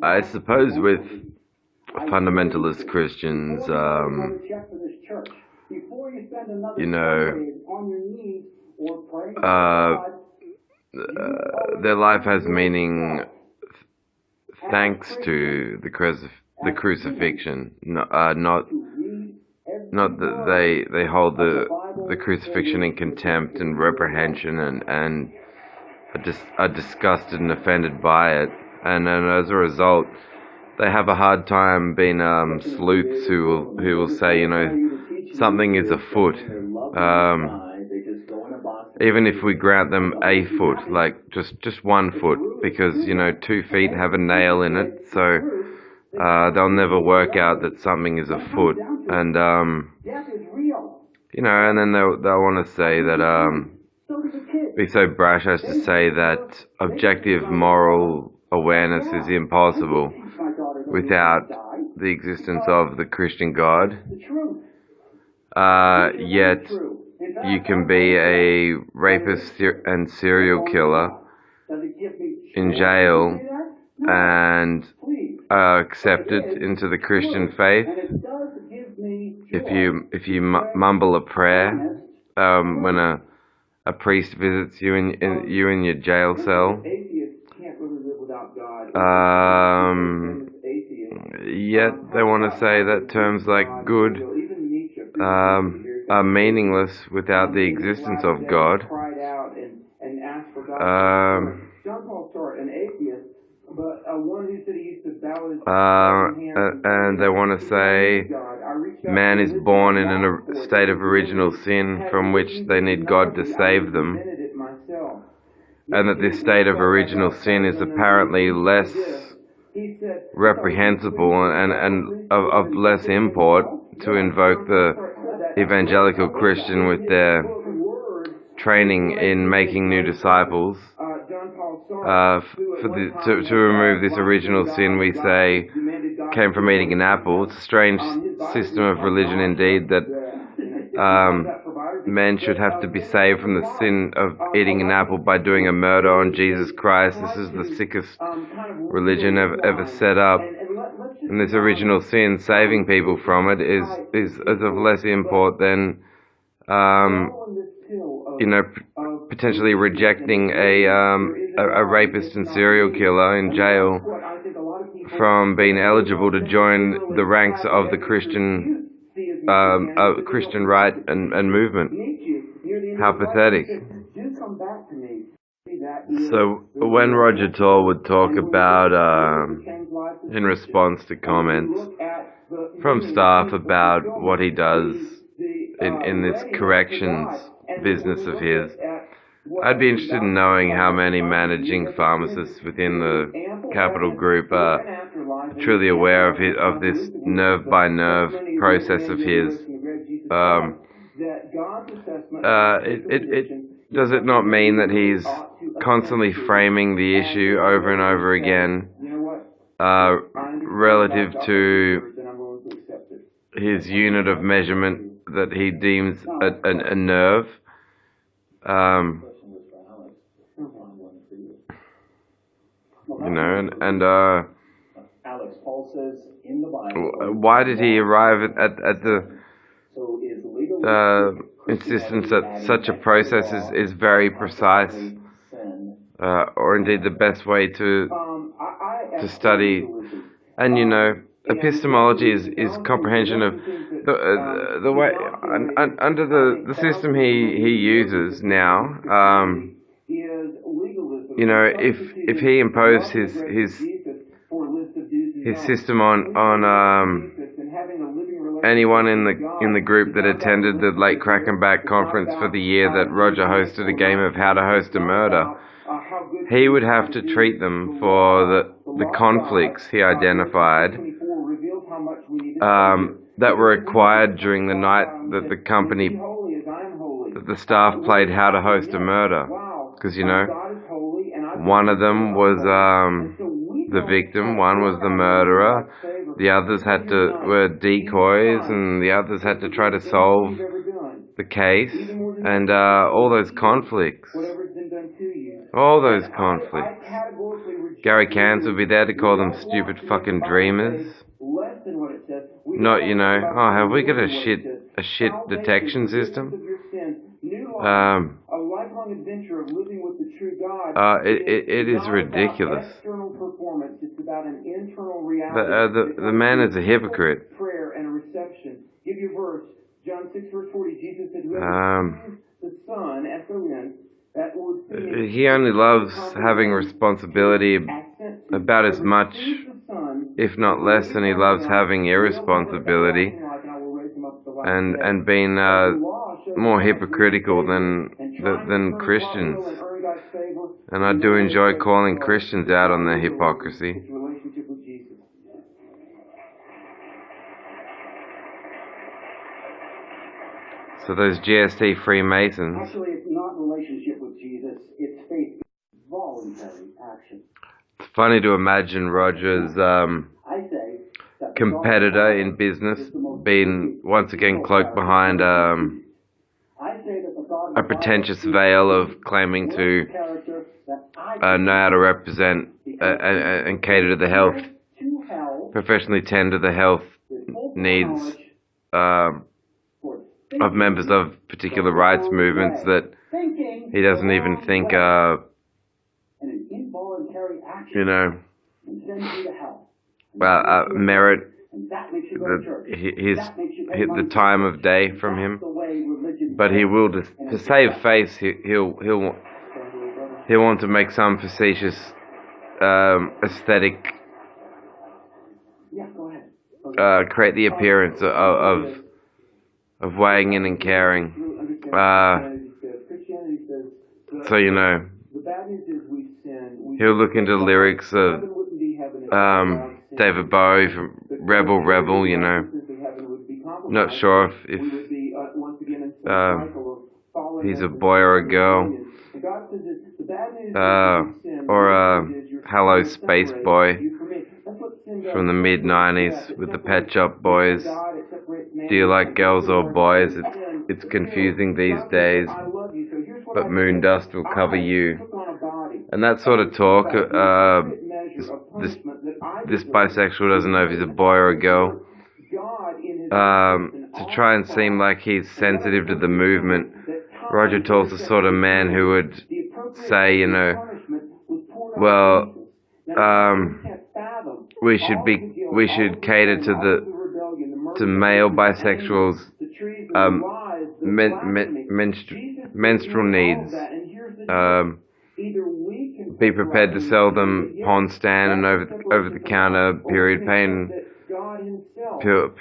I suppose with fundamentalist Christians, you know, uh, their life has meaning thanks to the crucifixion. Not that they hold the crucifixion in contempt and reprehension and are disgusted and offended by it, and as a result, they have a hard time being sleuths who will say, something is afoot. Even if we grant them a foot, like just 1 foot, because 2 feet have a nail in it, so they'll never work out that something is afoot, and and then they'll want to say that be so brash as to say that objective moral awareness is impossible without the existence of the Christian God. Yet you can be a rapist and serial killer in jail and accepted into the Christian faith if you mumble a prayer when a priest visits you in your jail cell. Yet they want to say that terms like good are meaningless without the existence of God. And they want to say man is born in a state of original sin from which they need God to save them, and that this state of original sin is apparently less reprehensible and of less import to invoke the evangelical Christian with their training in making new disciples. To remove this original sin, we say, came from eating an apple. It's a strange system of religion indeed that men should have to be saved from the sin of eating an apple by doing a murder on Jesus Christ. This is the sickest religion ever set up. And this original sin, saving people from it, is of less import than potentially rejecting a rapist and serial killer in jail from being eligible to join the ranks of the Christian right and movement. How pathetic. So when Roger Toll would talk about, in response to comments from staff about what he does in this corrections business of his, I'd be interested in knowing how many managing pharmacists within the Capital Group are truly aware of this nerve-by-nerve process of his. Does it not mean that he's constantly framing the issue over and over again relative to his unit of measurement that he deems a nerve? Why did he arrive at the insistence that such a process is very precise, or indeed the best way to study? And epistemology is comprehension of the way under the system he uses now. If he imposed his system on anyone in the group that attended the Lake Krakenbach conference for the year that Roger hosted a game of How to Host a Murder, he would have to treat them for the conflicts he identified that were acquired during the night that the staff played How to Host a Murder. Because, one of them was the victim, one was the murderer, the others were decoys, and the others had to try to solve the case, and all those conflicts Gary Cans would be there to call them stupid fucking dreamers. Not, oh, have we got a shit detection system? It is ridiculous. The man is a hypocrite. He only loves having responsibility about as much, if not less, than he loves having irresponsibility, and being more hypocritical than Christians. And I do enjoy calling Christians out on their hypocrisy. So those GST Freemasons. Actually, it's not relationship with Jesus, it's faith, voluntary action. It's funny to imagine Roger's competitor in business being once again cloaked behind a pretentious veil of claiming to know how to represent and cater to the health, professionally tend to the health needs of members of particular rights movements that he doesn't even think merit the time of day from him. But he will, to save face, he'll want to make some facetious aesthetic, create the appearance of weighing in and caring. So he'll look into lyrics of David Bowie from Rebel, Not sure if he's a boy or a girl. Or Hello Space Boy from the mid-90s with the Pet Shop Boys. Do you like girls or boys? It's confusing these days, but moon dust will cover you. And that sort of talk, this bisexual doesn't know if he's a boy or a girl. To try and seem like he's sensitive to the movement, Roger Tall's the sort of man who would say, well, we should cater to male bisexuals' menstrual needs. Be prepared to sell them pawn stand and over the counter period pain pills.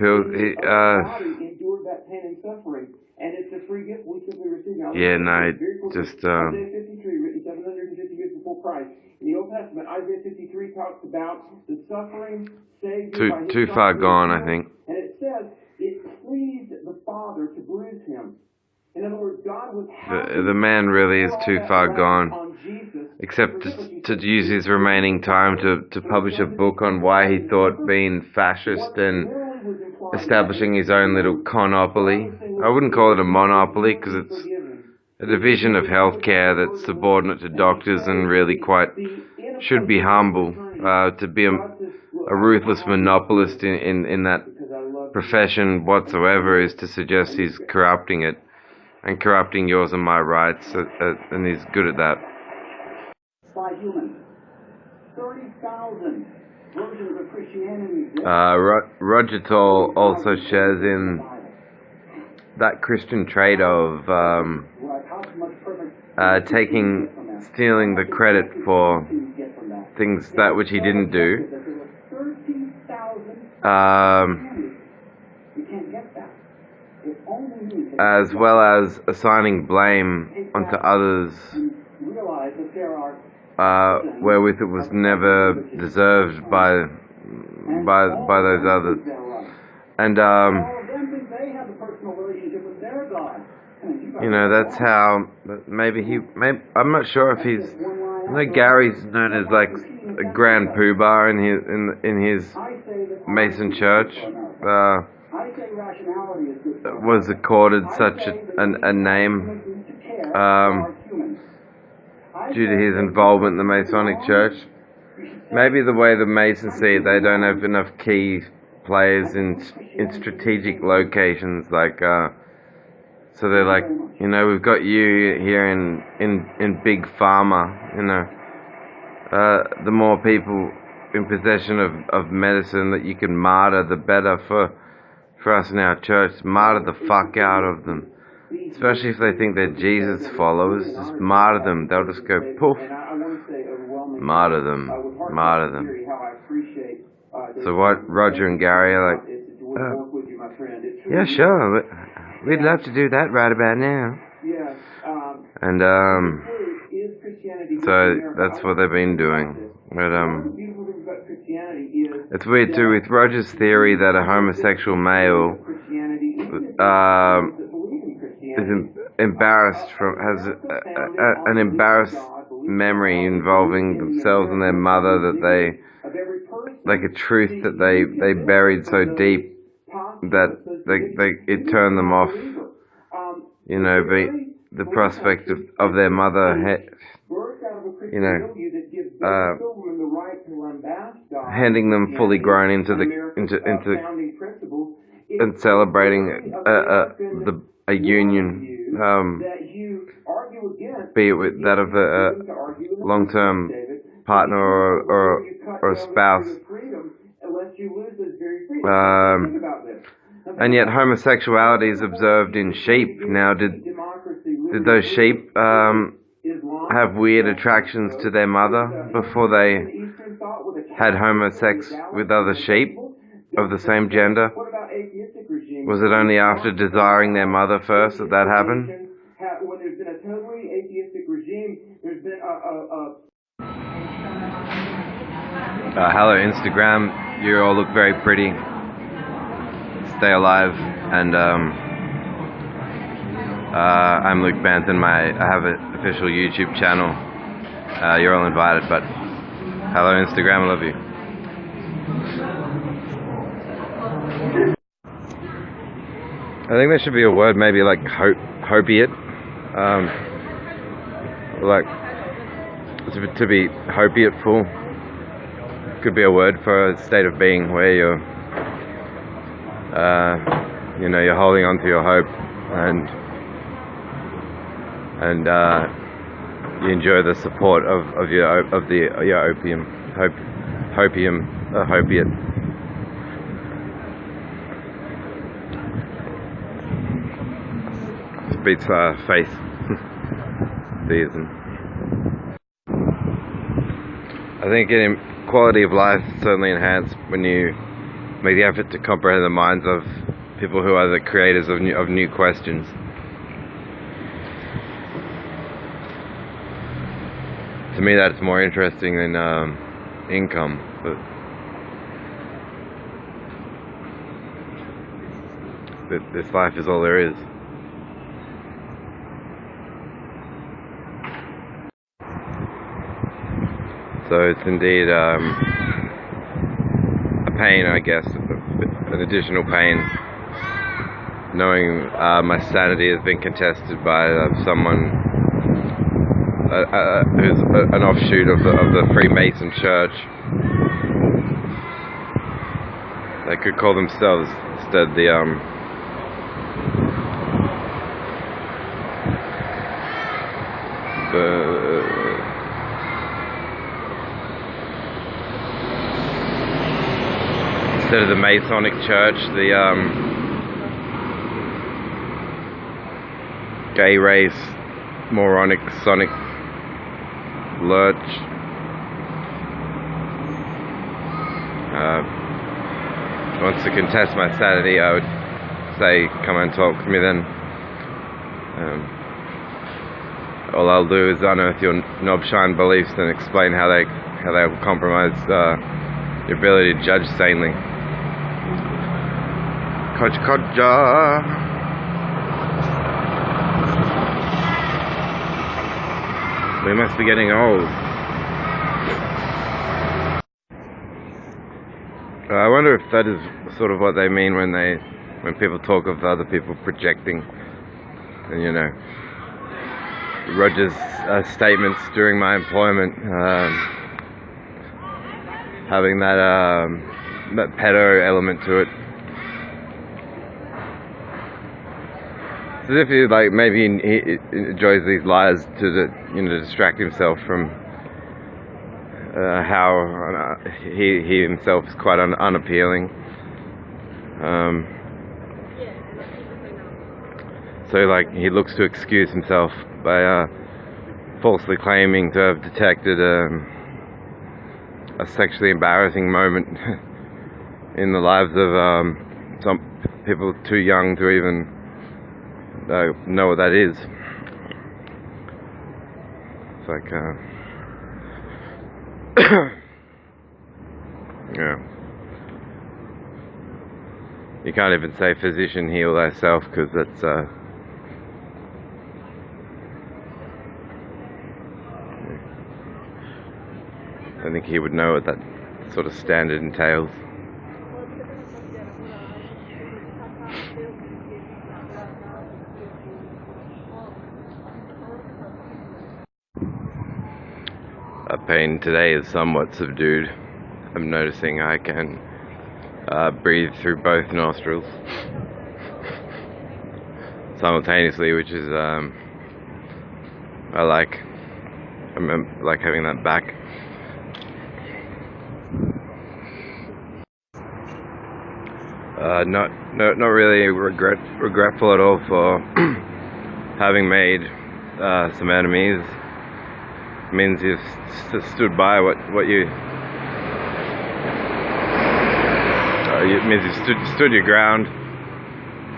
Yeah, no, just too far gone, I think. And it says it pleased the Father to bruise him. In other words, God was happy. The man really is too far gone. Except to use his remaining time to publish a book on why he thought being fascist and establishing his own little conopoly. I wouldn't call it a monopoly because it's a division of healthcare that's subordinate to doctors and really should be humble. To be a ruthless monopolist in that profession whatsoever is to suggest he's corrupting it and corrupting yours and my rights, and he's good at that. By humans. 30,000 versions of Christianity. Roger Tall also shares in that Christian trait of stealing the credit for things that which he didn't do, as well as assigning blame onto others wherewith it was never deserved by those others. And that's how maybe I'm not sure if he's, I know Gary's known as like a grand poobah in his Mason church. Was accorded such a name due to his involvement in the Masonic Church. maybe the way the Masons see it, they don't have enough key players in strategic locations, like so they're like, you know, we've got you here in big pharma, you know, the more people in possession of medicine that you can martyr, the better for us in our church. Martyr the fuck out of them, especially if they think they're Jesus followers. Just martyr them. They'll just go poof. Martyr them. Martyr them. So what Roger and Gary are like, yeah, sure, we'd love to do that right about now. And so that's what they've been doing. But it's weird too with Roger's theory that a homosexual male is embarrassed has an embarrassed memory involving themselves and their mother, that they, like a truth that they buried so deep that it turned them off, you know, the prospect of their mother, you know, handing them fully grown into and celebrating a union, be it with that of a long-term partner or a spouse. And yet homosexuality is observed in sheep. Now, did those sheep have weird attractions to their mother before they had homosex with other sheep of the same gender? Was it only after desiring their mother first that happened? When there's been a totally atheistic regime, there's been hello Instagram, you all look very pretty. Stay alive. And I'm Luke Banton. I have an official YouTube channel. You're all invited, but hello Instagram, I love you. I think there should be a word, maybe like hopiate, like to be hopiateful. Could be a word for a state of being where you're, you know, you're holding on to your hope and you enjoy the support of your opium, hopiate. Beats faith. Theism. I think quality of life is certainly enhanced when you make the effort to comprehend the minds of people who are the creators of new questions. To me, that's more interesting than income. But this life is all there is. So it's indeed a pain, I guess, an additional pain, knowing my sanity has been contested by someone who's an offshoot of the Freemason Church. They could call themselves instead instead of the Masonic Church, the gay race, moronic, sonic lurch. Wants to contest my sanity, I would say, come and talk to me then. All I'll do is unearth your knobshine beliefs and explain how they will compromise your ability to judge sanely. Koja. We must be getting old. I wonder if that is sort of what they mean when people talk of other people projecting. And you know, Roger's statements during my employment having that pedo element to it. It's as if he, like, maybe he enjoys these lies to distract himself from how he himself is quite unappealing. So, like, he looks to excuse himself by falsely claiming to have detected a sexually embarrassing moment in the lives of some people too young to even know what that is. It's like, yeah. You can't even say physician heal thyself, because that's I think he would know what that sort of standard entails. Pain today is somewhat subdued. I'm noticing I can breathe through both nostrils simultaneously, which is I like having that back. Not really regretful at all for having made some enemies. It means you've stood by what you. It means you've stood your ground.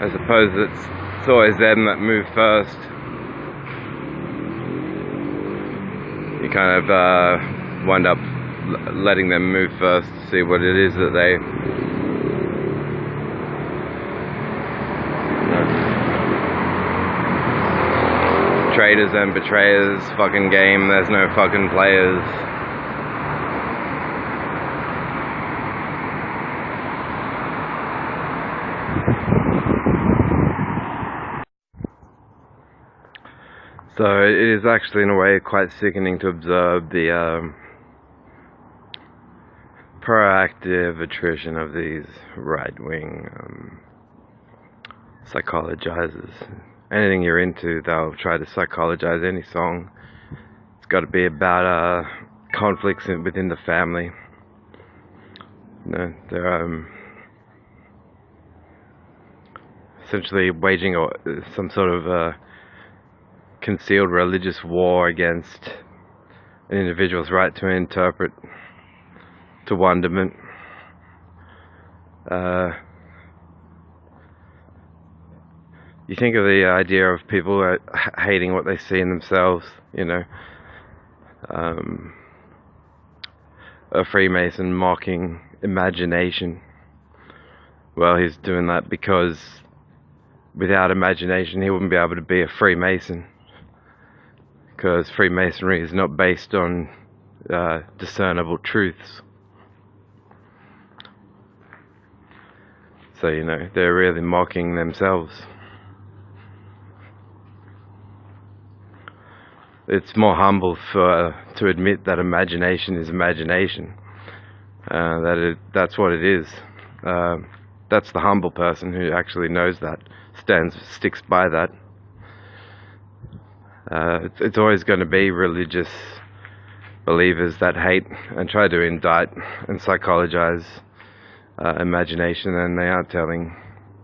I suppose it's always them that move first. You kind of wind up letting them move first to see what it is that they. Traitors and betrayers, fucking game, there's no fucking players. So it is actually in a way quite sickening to observe the proactive attrition of these right-wing psychologizers. Anything you're into, they'll try to psychologize any song. It's got to be about conflicts within the family. They're essentially waging some sort of concealed religious war against an individual's right to interpret, to wonderment. You think of the idea of people hating what they see in themselves, a Freemason mocking imagination. Well, he's doing that because without imagination he wouldn't be able to be a Freemason, because Freemasonry is not based on discernible truths. So, they're really mocking themselves. It's more humble to admit that imagination is imagination. That's what it is. That's the humble person who actually knows that, sticks by that. It's always going to be religious believers that hate and try to indict and psychologize imagination, and they aren't telling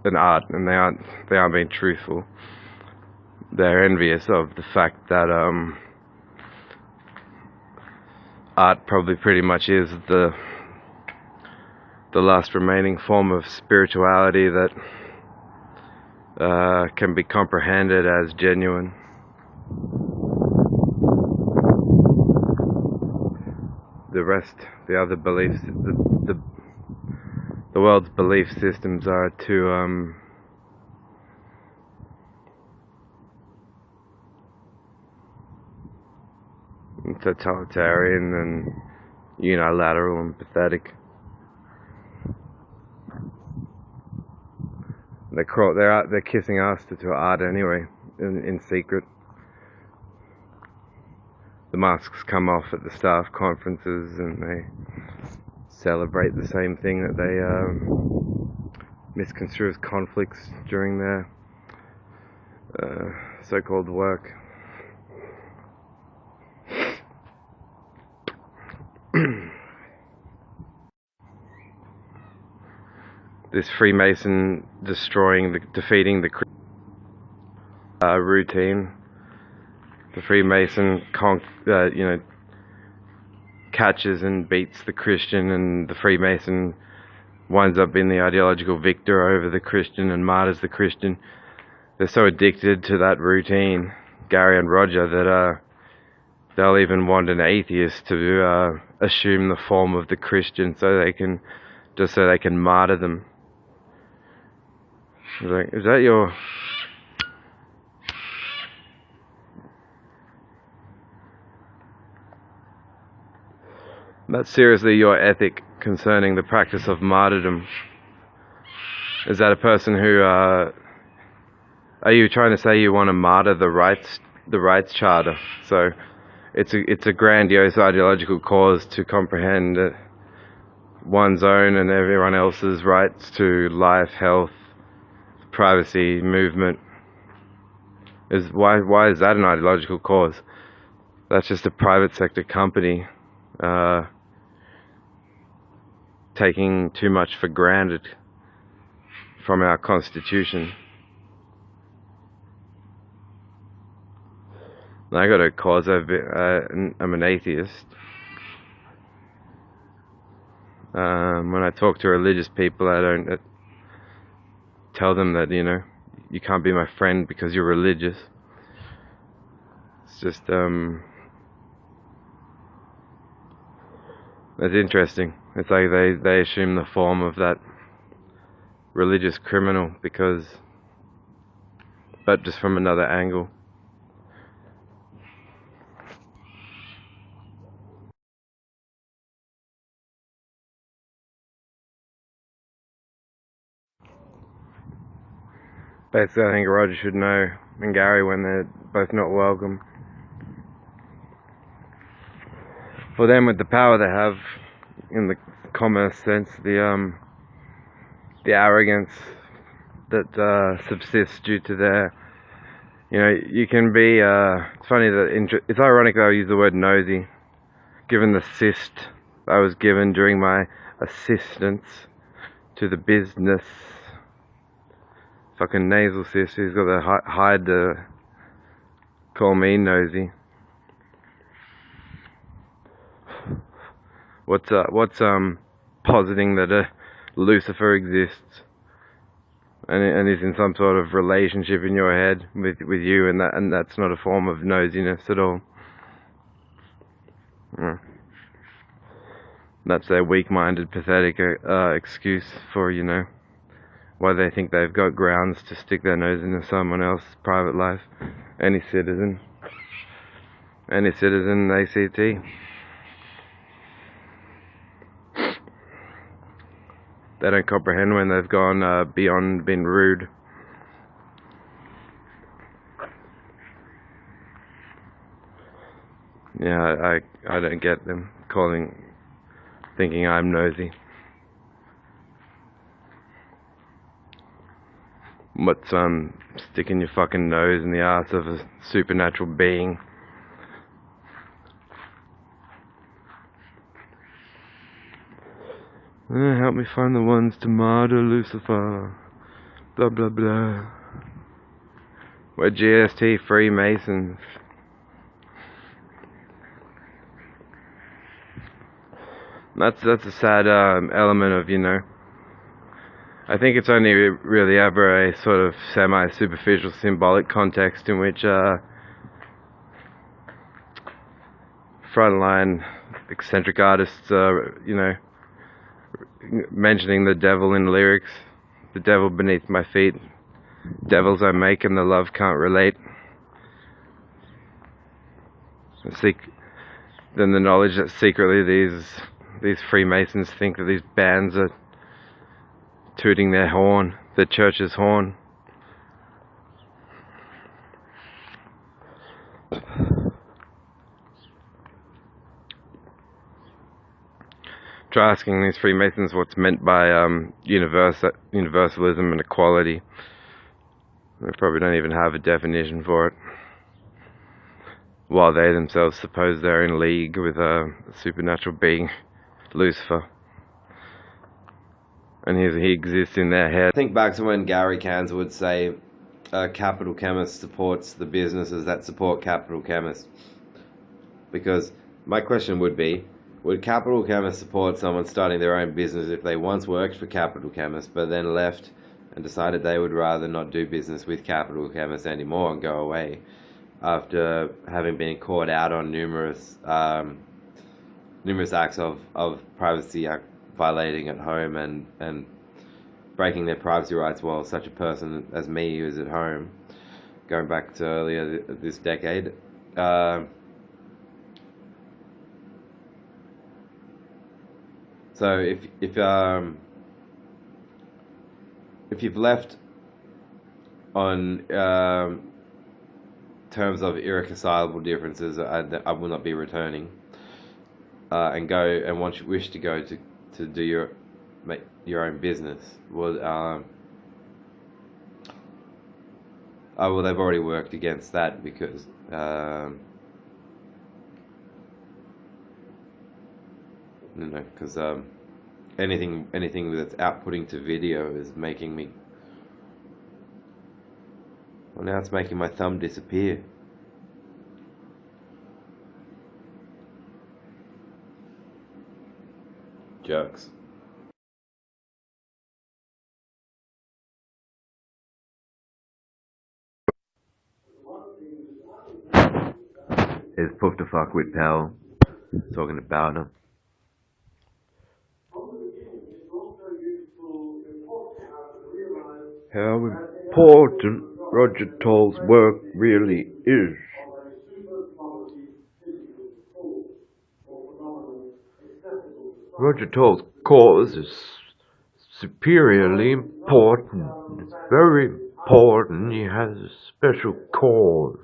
an art, and they aren't being truthful. They're envious of the fact that art probably pretty much is the last remaining form of spirituality that can be comprehended as genuine. The rest, the other beliefs, the world's belief systems are too totalitarian and unilateral and pathetic. They're kissing ass to art anyway, in secret. The masks come off at the staff conferences, and they celebrate the same thing that they misconstrue as conflicts during their so-called work. This Freemason defeating the routine. The Freemason catches and beats the Christian, and the Freemason winds up being the ideological victor over the Christian and martyrs the Christian. They're so addicted to that routine, Gary and Roger, that they'll even want an atheist to assume the form of the Christian so they can martyr them. It's like, is that your... That's seriously your ethic concerning the practice of martyrdom? Is that a person who... are you trying to say you want to martyr the rights charter? So it's a grandiose ideological cause to comprehend one's own and everyone else's rights to life, health, privacy, movement. Why is that an ideological cause? That's just a private sector company taking too much for granted from our Constitution. I got a cause. I'm an atheist. When I talk to religious people, I don't tell them that, you can't be my friend because you're religious. It's just, it's interesting. It's like they assume the form of that religious criminal but just from another angle. Basically, I think Roger should know, and Gary, when they're both not welcome. For them, with the power they have, in the commerce sense, the arrogance that subsists due to their, you can be. It's funny that it's ironic that I use the word nosy, given the assist I was given during my assistance to the business. Fucking nasal cyst, he's got the hide to call me nosy. What's positing that Lucifer exists and is in some sort of relationship in your head with you, and that's not a form of nosiness at all. That's their weak-minded, pathetic excuse for, why they think they've got grounds to stick their nose into someone else's private life. Any citizen, ACT. They don't comprehend when they've gone beyond being rude. Yeah, I don't get them thinking I'm nosy. What's sticking your fucking nose in the ass of a supernatural being? Help me find the ones to martyr Lucifer. Blah blah blah. We're GST Freemasons. That's a sad element of, I think it's only really ever a sort of semi-superficial symbolic context in which frontline eccentric artists are, mentioning the devil in lyrics. The devil beneath my feet. Devils I make and the love can't relate. Then the knowledge that secretly these Freemasons think that these bands are tooting their horn, the church's horn. try asking these Freemasons what's meant by universalism and equality. They probably don't even have a definition for it, while they themselves suppose they're in league with a supernatural being, Lucifer, and he exists in their head. Think back to when Gary Cans would say, capital chemist supports the businesses that support capital chemists. Because my question would be, would capital chemists support someone starting their own business if they once worked for capital chemists but then left and decided they would rather not do business with capital chemists anymore and go away after having been caught out on numerous acts of privacy violating at home and breaking their privacy rights while such a person as me who's at home, going back to earlier this decade. So if you've left on terms of irreconcilable differences, I will not be returning. And wish to go to do your own business. Well, they've already worked against that because anything that's outputting to video is making me. Well, now it's making my thumb disappear. Jerks. Is Puff to fuck with Pell talking about him. How important Roger Toll's work really is. Roger Toll's cause is superiorly important. It's very important. He has a special cause.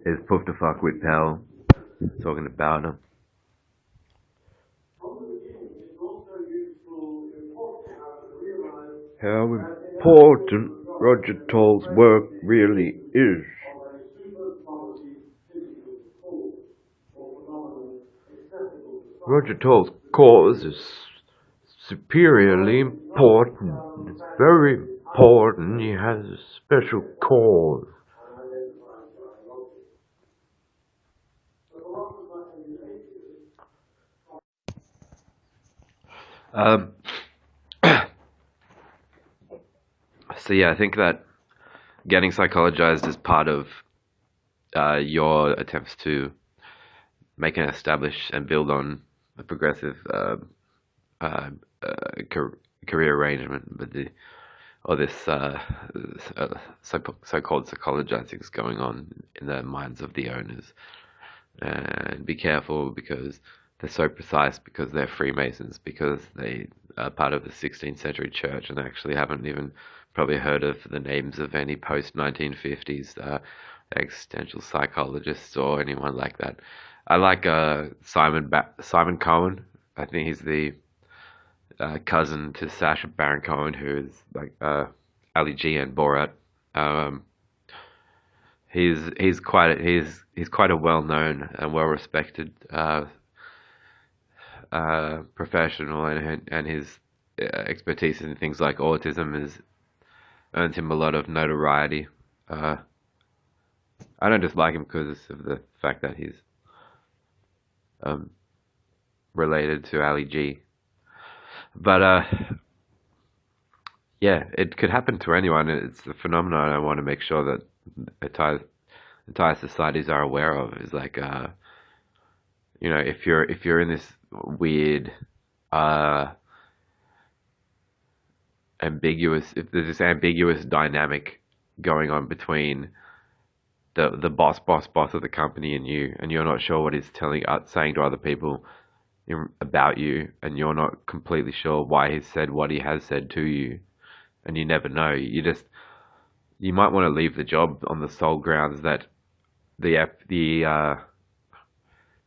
Is Puff to fuck with Pell talking about him. How important Roger Toll's work really is. Roger Toll's cause is superiorly important. It's very important. He has a special cause. So yeah, I think that getting psychologized is part of your attempts to make and establish and build on a progressive career arrangement with this so-called psychologizing is going on in the minds of the owners. And be careful, because they're so precise, because they're Freemasons, because they are part of the 16th century church and actually haven't even probably heard of the names of any post-1950s existential psychologists or anyone like that. I like Simon Cohen. I think he's the cousin to Sacha Baron Cohen, who is like Ali G and Borat. He's quite a well-known and well-respected professional, and his expertise in things like autism has earned him a lot of notoriety. I don't just like him because of the fact that he's related to Ali G. But yeah, it could happen to anyone. It's a phenomenon I want to make sure that entire societies are aware of. Is like if you're in this weird if there's this ambiguous dynamic going on between the boss of the company and you, and you're not sure what he's saying to other people about you, and you're not completely sure why he's said what he has said to you, and you never know. You you might want to leave the job on the sole grounds that the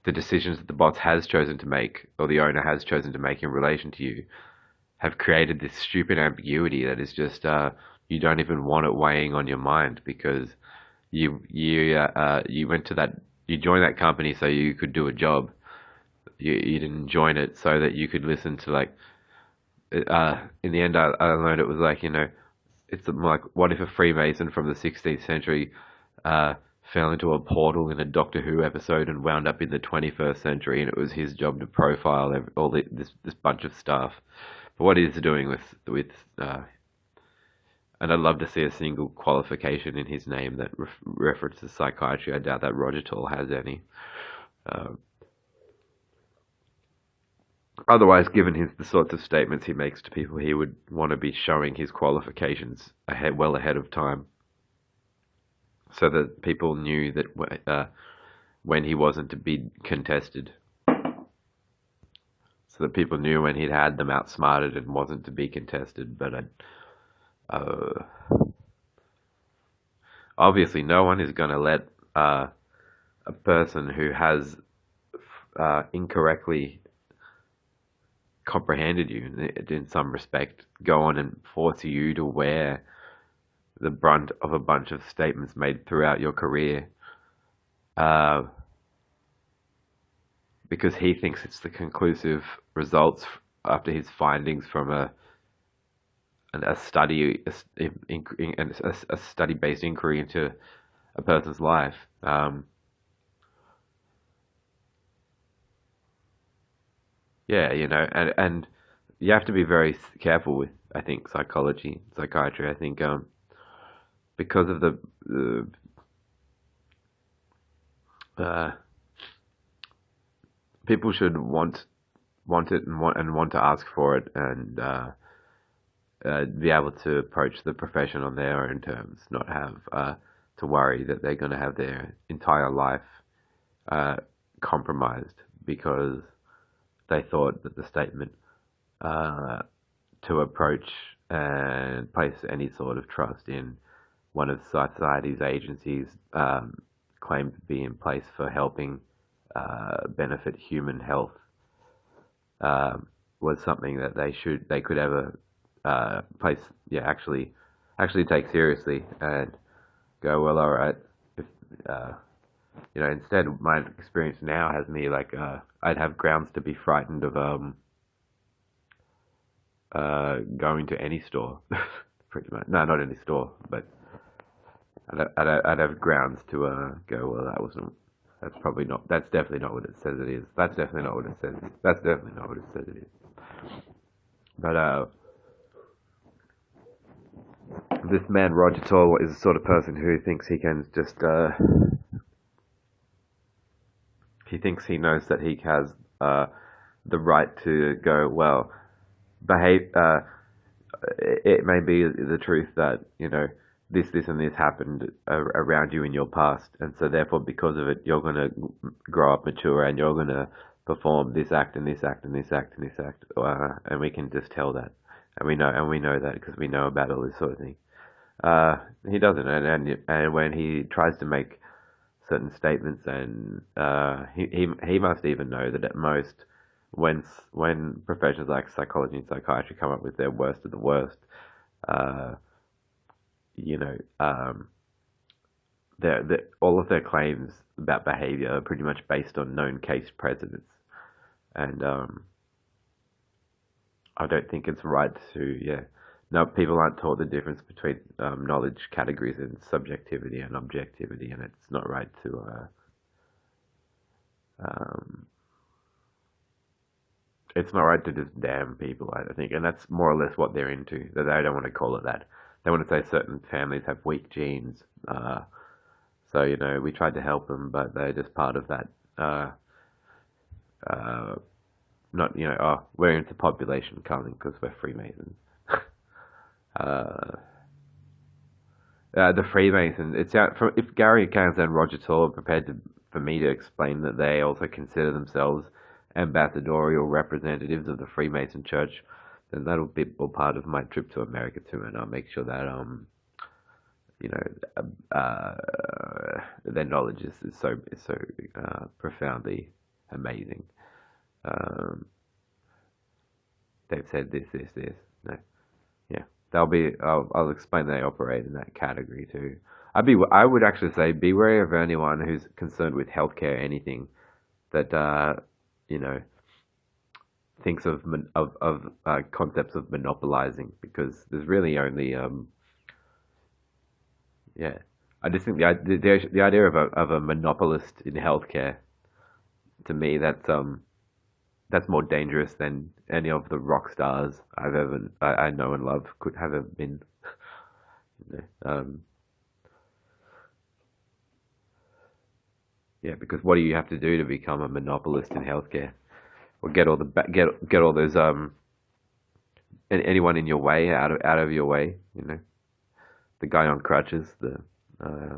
decisions that the boss has chosen to make, or the owner has chosen to make in relation to you, have created this stupid ambiguity that is just you don't even want it weighing on your mind, because you went to you joined that company so you could do a job. You didn't join it so that you could listen to, like, in the end I learned it was like, it's like, what if a Freemason from the 16th century fell into a portal in a Doctor Who episode and wound up in the 21st century, and it was his job to profile this bunch of stuff. But what he's doing with and I'd love to see a single qualification in his name that references psychiatry. I doubt that Roger Toll has any. Otherwise, given the sorts of statements he makes to people, he would want to be showing his qualifications well ahead of time, so that people knew that when he wasn't to be contested, so that people knew when he'd had them outsmarted and wasn't to be contested. But obviously, no one is going to let a person who has incorrectly comprehended you in some respect go on and force you to wear the brunt of a bunch of statements made throughout your career, because he thinks it's the conclusive results after his findings from a study-based inquiry into a person's life. Yeah, and you have to be very careful with, I think, psychiatry. I think because of the people should want it and want to ask for it, and be able to approach the profession on their own terms, not have to worry that they're going to have their entire life compromised because they thought that the statement to approach and place any sort of trust in one of society's agencies claimed to be in place for helping benefit human health was something that they could ever actually take seriously, and go, well, all right. If instead, my experience now has me like I'd have grounds to be frightened of going to any store, pretty much. No, not any store, but I'd have grounds to go, well, that's definitely not what it says it is. That's definitely not what it says. That's definitely not what it says it is. But this man Roger Toll is the sort of person who thinks he can just he thinks he knows that he has the right to go, well, behave. It may be the truth that this and this happened around you in your past, and so therefore, because of it, you're going to grow up mature, and you're going to perform this act and this act and this act and this act, and we can just tell that, and we know that because we know about all this sort of thing. He doesn't, and when he tries to make certain statements, and he must even know that at most, when professions like psychology and psychiatry come up with their worst of the worst, all of their claims about behavior are pretty much based on known case precedents, and I don't think it's right to No, people aren't taught the difference between knowledge categories and subjectivity and objectivity, and it's not right to it's not right to just damn people, I think, and that's more or less what they're into. That they don't want to call it that. They want to say certain families have weak genes, so we tried to help them, but they're just part of that. Not we're into population culling because we're Freemasons. The Freemasons. If Gary Cairns and Roger Toll are prepared for me to explain that they also consider themselves ambassadorial representatives of the Freemason Church, then that'll be all part of my trip to America too, and I'll make sure that you know, their knowledge is so profoundly amazing. Um, they've said this. No, yeah, they'll be. I'll explain they operate in that category too. I would actually say be wary of anyone who's concerned with healthcare, anything that you know thinks of concepts of monopolizing, because there's really only yeah. I just think the idea of a monopolist in healthcare, to me, that's more dangerous than any of the rock stars I know and love could have ever been. You know, yeah, because what do you have to do to become a monopolist in healthcare? Or get all those anyone in your way out of your way. You know, the guy on crutches, the uh,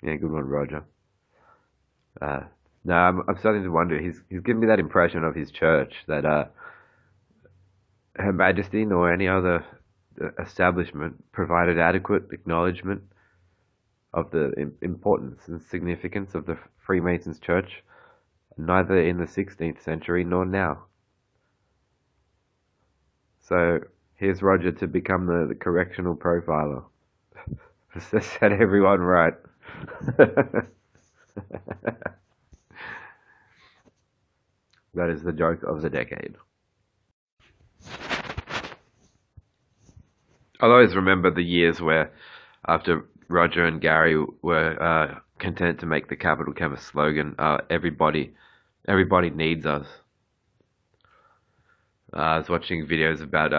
yeah, good one, Roger. Uh, no, I'm starting to wonder. He's giving me that impression of his church that Her Majesty nor any other establishment provided adequate acknowledgement of the importance and significance of the Freemasons Church, neither in the 16th century nor now. So here's Roger to become the correctional profiler. Set everyone right. That is the joke of the decade. I'll always remember the years where, after Roger and Gary were content to make the Capital Chemist slogan, everybody needs us. I was watching videos about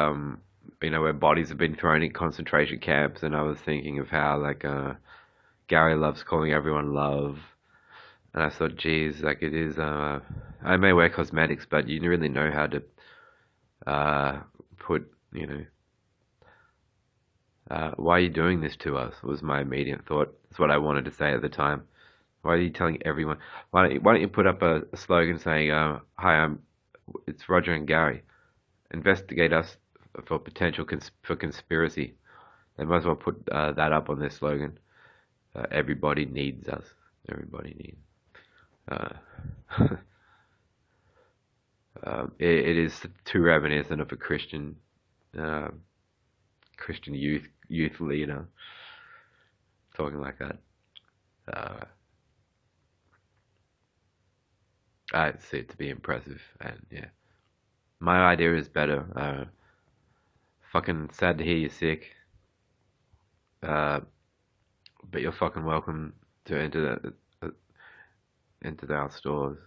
where bodies have been thrown in concentration camps, and I was thinking of how Gary loves calling everyone love, and I thought, geez, like it is. I may wear cosmetics, but you really know how to put, why are you doing this to us? Was my immediate thought. That's what I wanted to say at the time. Why are you telling everyone? Why don't you put up a slogan saying, "Hi, it's Roger and Gary. Investigate us for potential for conspiracy." They might as well put that up on their slogan. Everybody needs us. Everybody needs. It is too reminiscent of a Christian youth leader talking like that. I see it to be impressive, and yeah, my idea is better. Fucking sad to hear you're sick, but you're fucking welcome to enter our stores.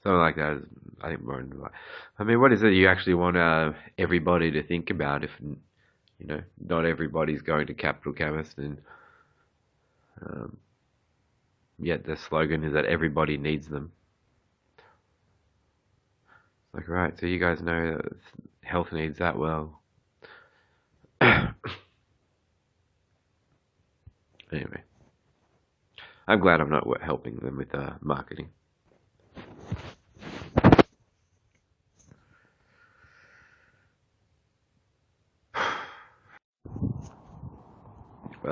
Something like that is, I think, more. I mean, what is it you actually want everybody to think about if not everybody's going to Capital Chemist, and yet the slogan is that everybody needs them. Like, right, so you guys know that health needs that well. Anyway, I'm glad I'm not helping them with marketing.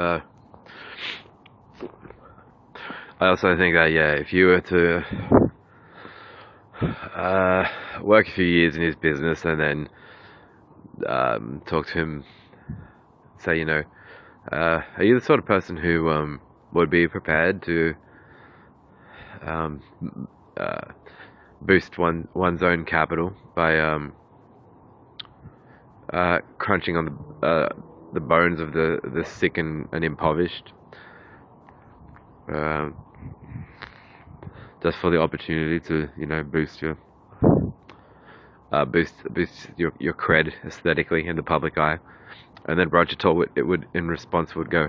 I also think that, yeah, if you were to work a few years in his business and then talk to him, say, are you the sort of person who would be prepared to boost one's own capital by crunching on the bones of the sick and impoverished, just for the opportunity to boost your cred aesthetically in the public eye? And then Roger Toll would in response would go,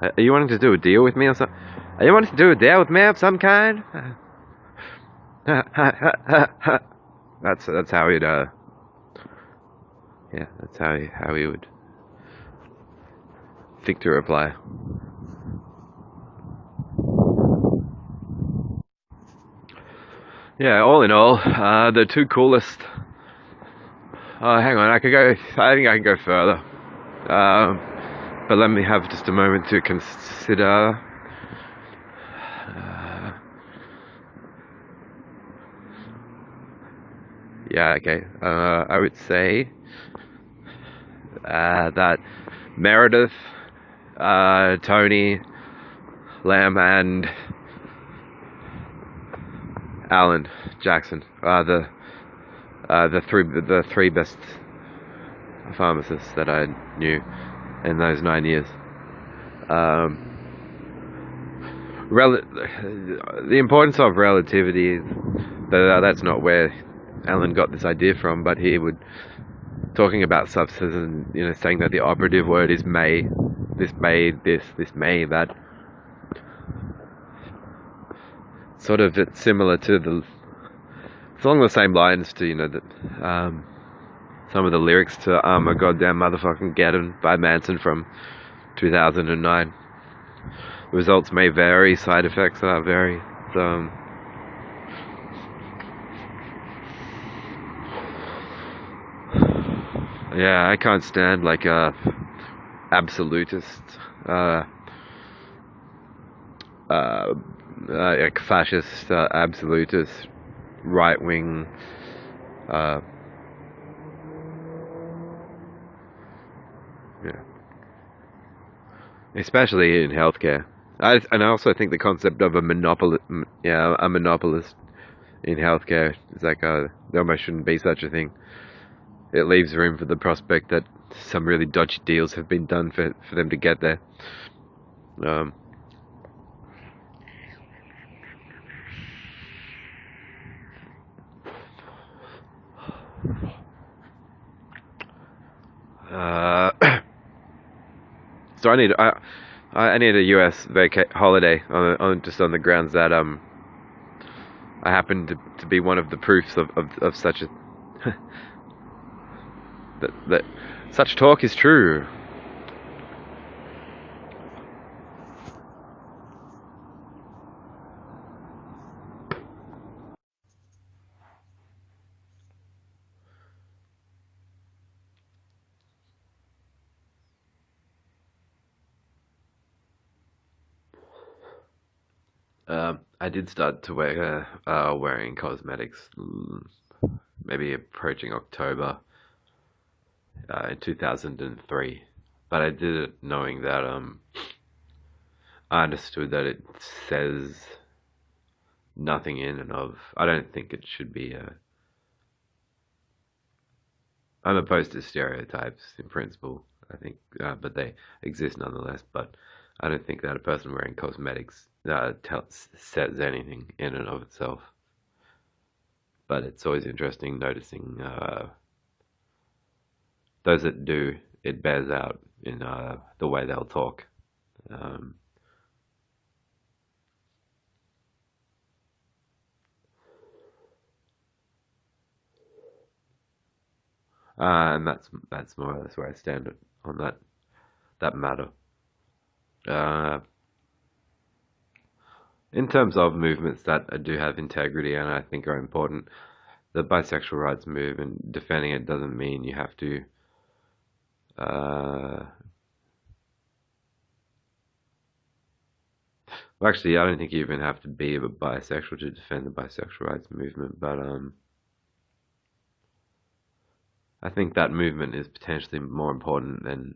"Are you wanting to do a deal with me or something? Are you wanting to do a deal with me of some kind?" That's how he'd that's how he would think to reply. Yeah, all in all, the two coolest Oh, hang on, I could go. I think I can go further. But let me have just a moment to consider. Yeah, okay. I would say that Meredith, Tony, Lamb, and Alan Jackson are the three best pharmacists that I knew in those 9 years. The importance of relativity. That's not where Alan got this idea from, but he would talking about substances and saying that the operative word is may. This may this. This may that. Sort of it's similar to the. It's along the same lines to that. Some of the lyrics to "I'm a Goddamn Motherfucking Geddon" by Manson from 2009. Results may vary, side effects vary. So, yeah, I can't stand like absolutist, like fascist, absolutist, right wing. Yeah. Especially in healthcare. And I also think the concept of a monopolist in healthcare is like there almost shouldn't be such a thing. It leaves room for the prospect that some really dodgy deals have been done for them to get there. So I need a US holiday on just on the grounds that I happen to be one of the proofs of such a that such talk is true. I did start to wearing cosmetics, maybe approaching October in 2003, but I did it knowing that I understood that it says nothing in and of. I don't think it should be I'm opposed to stereotypes in principle. I think, but they exist nonetheless. But I don't think that a person wearing cosmetics says anything in and of itself. But it's always interesting noticing those that do. It bears out in the way they'll talk. Um, and that's more or less where I stand on that matter. Uh, in terms of movements that do have integrity and I think are important, the bisexual rights movement, defending it doesn't mean you have to well, actually, I don't think you even have to be a bisexual to defend the bisexual rights movement, but I think that movement is potentially more important than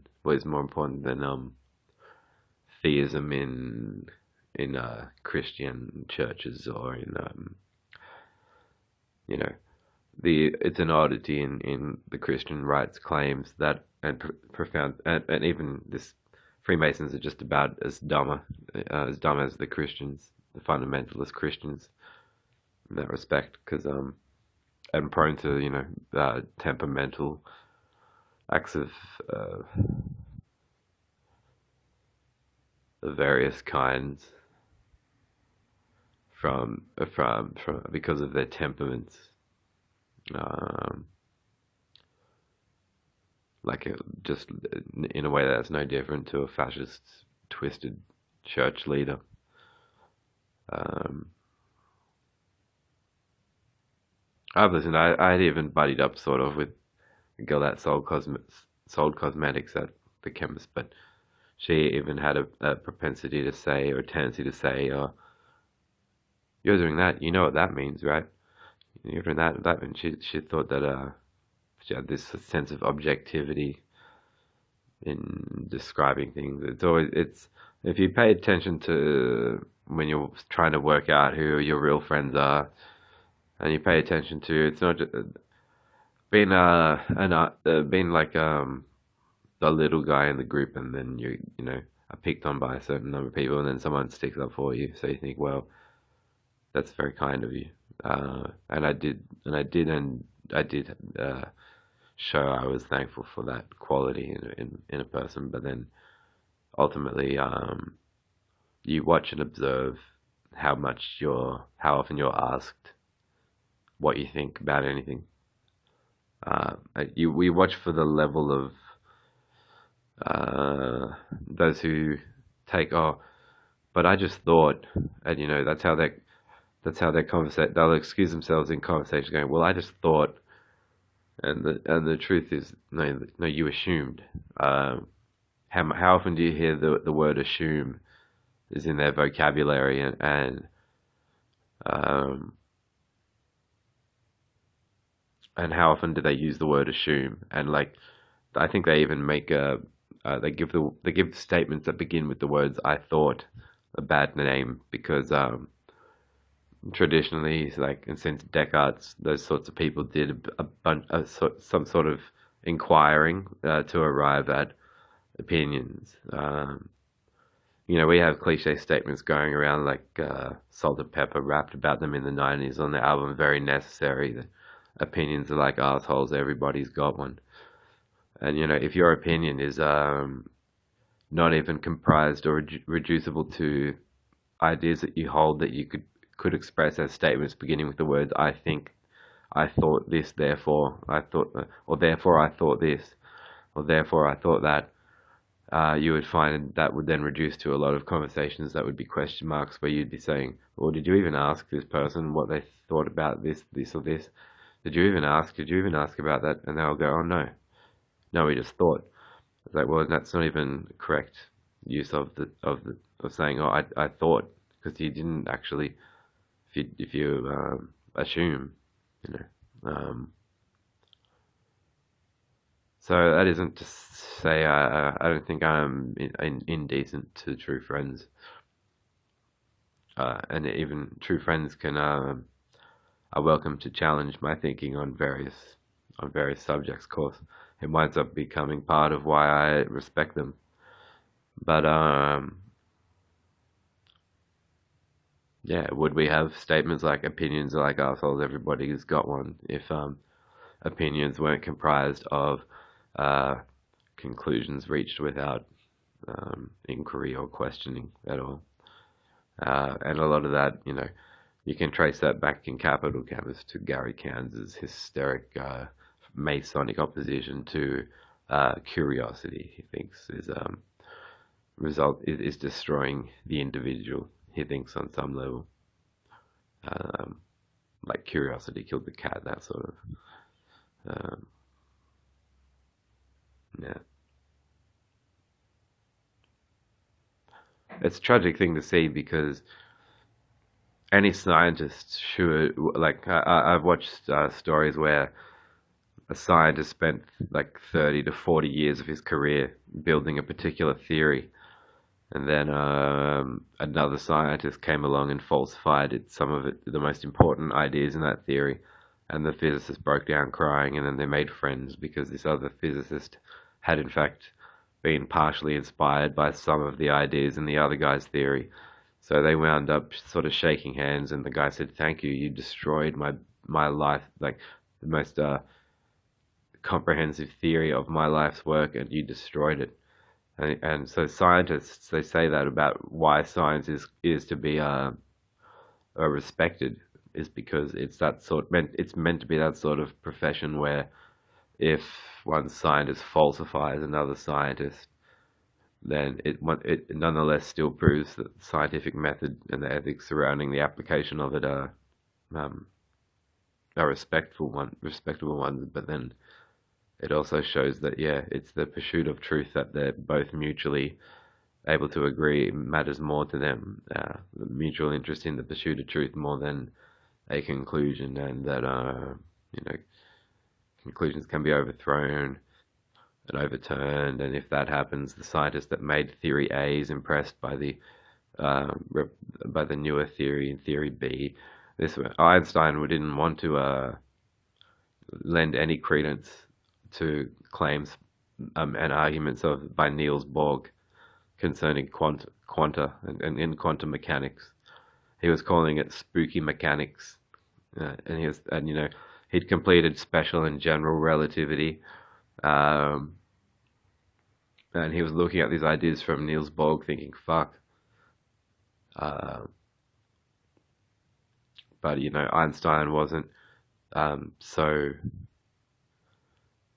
theism in Christian churches or in you know it's an oddity in the Christian rights claims that and profound and even this Freemasons are just about as dumb as the Christians, the fundamentalist Christians in that respect, because and prone to temperamental acts of various kinds from because of their temperaments. Just in a way that's no different to a fascist, twisted church leader. I've listened. I had even buddied up sort of with a girl that sold cosmetics at the chemist, but she even had a propensity to say, or a tendency to say, "Oh, you're doing that. You know what that means, right? You're doing that. That." And she thought that she had this sense of objectivity in describing things. It's if you pay attention to when you're trying to work out who your real friends are, and you pay attention to it's not just being being like the little guy in the group, and then you know are picked on by a certain number of people, and then someone sticks up for you. So you think, well, that's very kind of you. And I did show I was thankful for that quality in a person. But then ultimately, you watch and observe how often you're asked what you think about anything. We watch for the level of those who take, oh, but I just thought, and you know that's how they conversate. They'll excuse themselves in conversation, going, "Well, I just thought," and the truth is, no, you assumed. How often do you hear the word assume is in their vocabulary, um, and how often do they use the word assume? And like, I think they even make they give statements that begin with the words "I thought" a bad name because traditionally, like, and since Descartes, those sorts of people did some sort of inquiring to arrive at opinions. You know, we have cliche statements going around like Salt and Pepper rapped about them in the 90s on the album Very Necessary. The opinions are like assholes, everybody's got one. And, you know, if your opinion is not even comprised or reducible to ideas that you hold that you could express as statements beginning with the words "I think," "I thought this," "therefore I thought," or "therefore I thought this," or "therefore I thought that," you would find that would then reduce to a lot of conversations that would be question marks, where you'd be saying, "Well, did you even ask this person what they thought about this, or this? Did you even ask? Did you even ask about that?" And they'll go, "Oh no, no, we just thought." It's like, well, that's not even correct use of saying, "Oh, I thought," because you didn't actually. If you assume, you know. So that isn't to say I don't think I'm indecent to true friends, and even true friends can are welcome to challenge my thinking on various subjects. Of course, it winds up becoming part of why I respect them. But yeah, would we have statements like "opinions are like assholes, everybody's got one" if opinions weren't comprised of uh, conclusions reached without inquiry or questioning at all? And a lot of that, you know, you can trace that back in capital campus to Gary Cairns' hysteric Masonic opposition to curiosity. He thinks is destroying the individual. He thinks on some level, um, like curiosity killed the cat, that sort of. Um, yeah, it's a tragic thing to see because any scientist should like. I've watched stories where a scientist spent like 30 to 40 years of his career building a particular theory, and then another scientist came along and falsified the most important ideas in that theory, and the physicist broke down crying, and then they made friends because this other physicist had in fact been partially inspired by some of the ideas in the other guy's theory. So they wound up sort of shaking hands, and the guy said, "Thank you, you destroyed my life, like the most comprehensive theory of my life's work, and you destroyed it." And so scientists, they say that about why science is to be respected, is because it's meant to be that sort of profession where if one scientist falsifies another scientist, then it nonetheless still proves that the scientific method and the ethics surrounding the application of it um, are respectable ones. But then it also shows that, yeah, it's the pursuit of truth that they're both mutually able to agree matters more to them. The mutual interest in the pursuit of truth more than a conclusion, and that you know, conclusions can be overthrown and overturned, and if that happens, the scientist that made theory A is impressed by the uh, by the newer theory in theory B. This Einstein didn't want to lend any credence to claims and arguments of by Niels Bohr concerning quanta and in quantum mechanics. He was calling it spooky mechanics, and he'd completed special and general relativity, um, and he was looking at these ideas from Niels Bohr, thinking, "Fuck." Uh, but Einstein wasn't so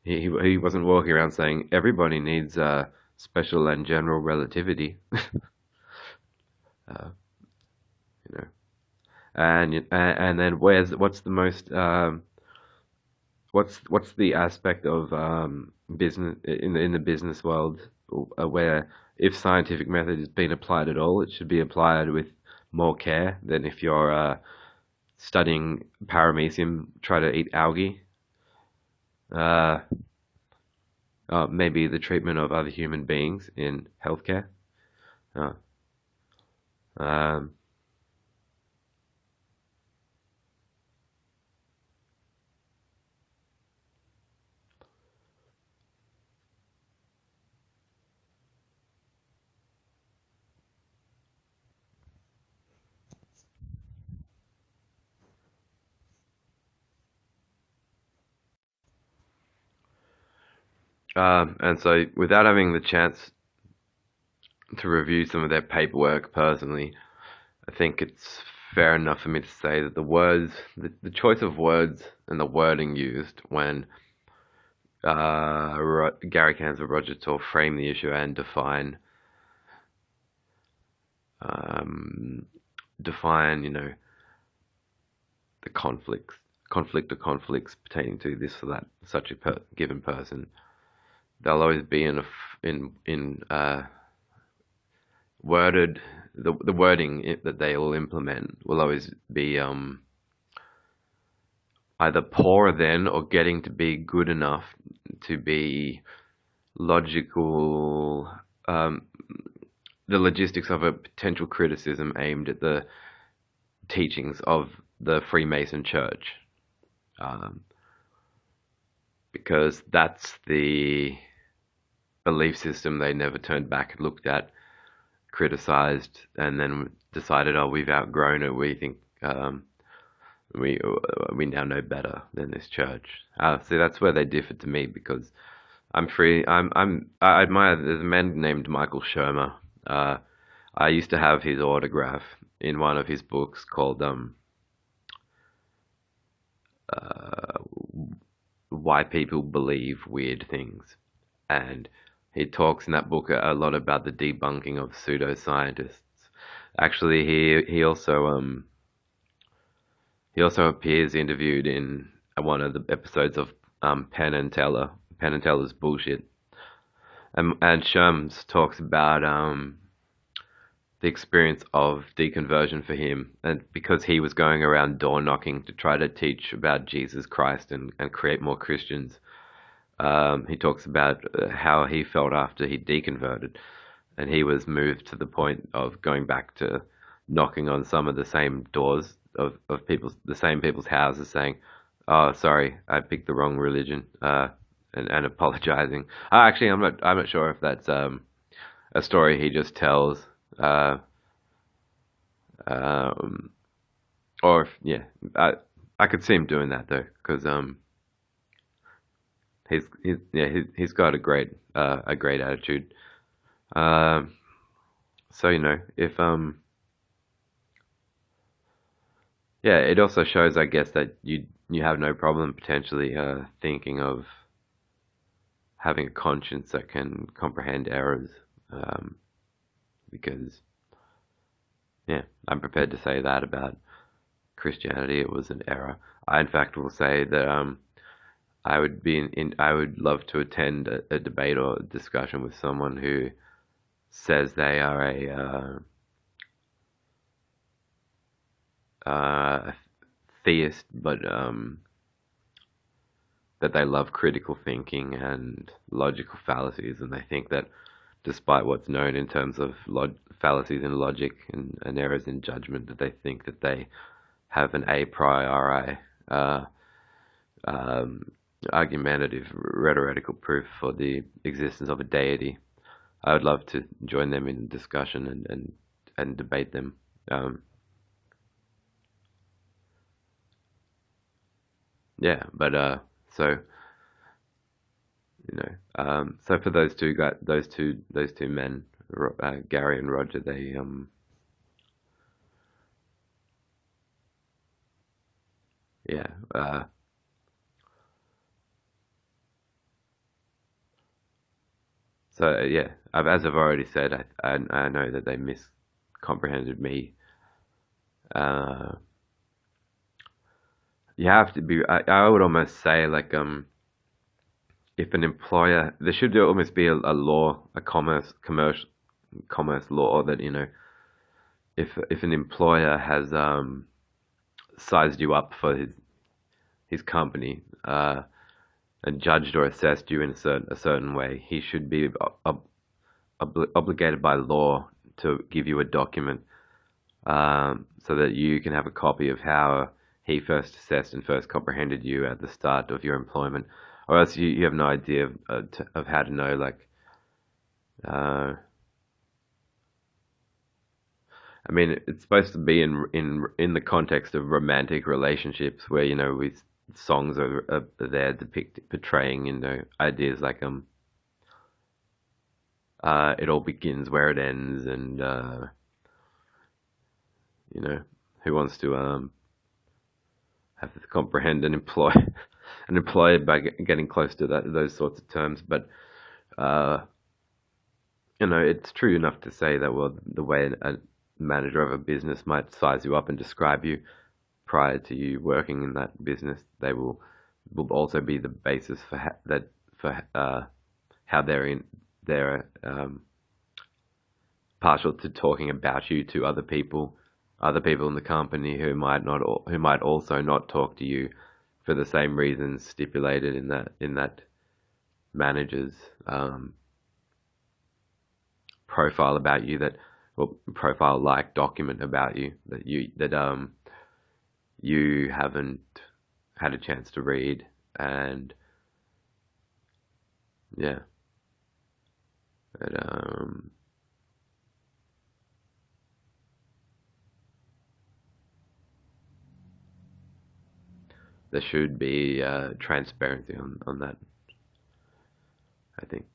he wasn't walking around saying everybody needs special and general relativity. uh, you know, and then what's the most what's the aspect of business in the business world where if scientific method is being applied at all, it should be applied with more care than if you're studying paramecium, try to eat algae. Uh, Maybe the treatment of other human beings in healthcare. Uh, um, and so, without having the chance to review some of their paperwork personally, I think it's fair enough for me to say that the choice of words and the wording used when Gary Cairns and Roger Tor frame the issue and um, the conflict or conflicts pertaining to this or that, such a given person. They'll always be in worded the wording that they will implement will always be either poor then or getting to be good enough to be logical, the logistics of a potential criticism aimed at the teachings of the Freemason Church, um, because that's the belief system they never turned back and looked at, criticized, and then decided, oh, we've outgrown it. We think we now know better than this church. See, that's where they differ to me because I'm free. I admire. There's a man named Michael Shermer. I used to have his autograph in one of his books called uh, "Why People Believe Weird Things," and he talks in that book a lot about the debunking of pseudoscientists. Actually, he also appears interviewed in one of the episodes of Penn and Teller. Penn and Teller's bullshit. And Sherms talks about the experience of deconversion for him, and because he was going around door knocking to try to teach about Jesus Christ and create more Christians. He talks about how he felt after he deconverted, and he was moved to the point of going back to knocking on some of the same doors of the same people's houses, saying, "Oh, sorry, I picked the wrong religion," and apologizing. Actually, I'm not sure if that's a story he just tells, uh, um, or if, yeah, I could see him doing that though, because he's got a great attitude. Um, so if yeah, it also shows, I guess, that you have no problem potentially thinking of having a conscience that can comprehend errors, um, because yeah, I'm prepared to say that about Christianity. It was an error. I, in fact, will say that I would love to attend a debate or a discussion with someone who says they are a theist, but that they love critical thinking and logical fallacies, and they think that despite what's known in terms of fallacies in logic and errors in judgment, that they think that they have an a priori um, argumentative rhetorical proof for the existence of a deity. I would love to join them in discussion and debate them. Yeah, but so so for those two men, Gary and Roger, they yeah, so yeah, as I've already said, I know that they miscomprehended me. Uh, you have to be. I would almost say like if an employer, there should almost be a law, a commerce law that if an employer has sized you up for his company and judged or assessed you in a certain way, he should be obligated by law to give you a document so that you can have a copy of how he first assessed and first comprehended you at the start of your employment, or else you have no idea of how to know. Like, I mean, it's supposed to be in the context of romantic relationships, where with songs are there portraying ideas like it all begins where it ends, and who wants to have to comprehend and employ an employer by getting close to those sorts of terms. But uh, it's true enough to say that, well, the way a manager of a business might size you up and describe you prior to you working in that business, they will also be the basis for how they're partial to talking about you to other people in the company who might also not talk to you for the same reasons stipulated in that manager's profile about you, profile like document about you that you haven't had a chance to read. And yeah, but there should be transparency on that, I think.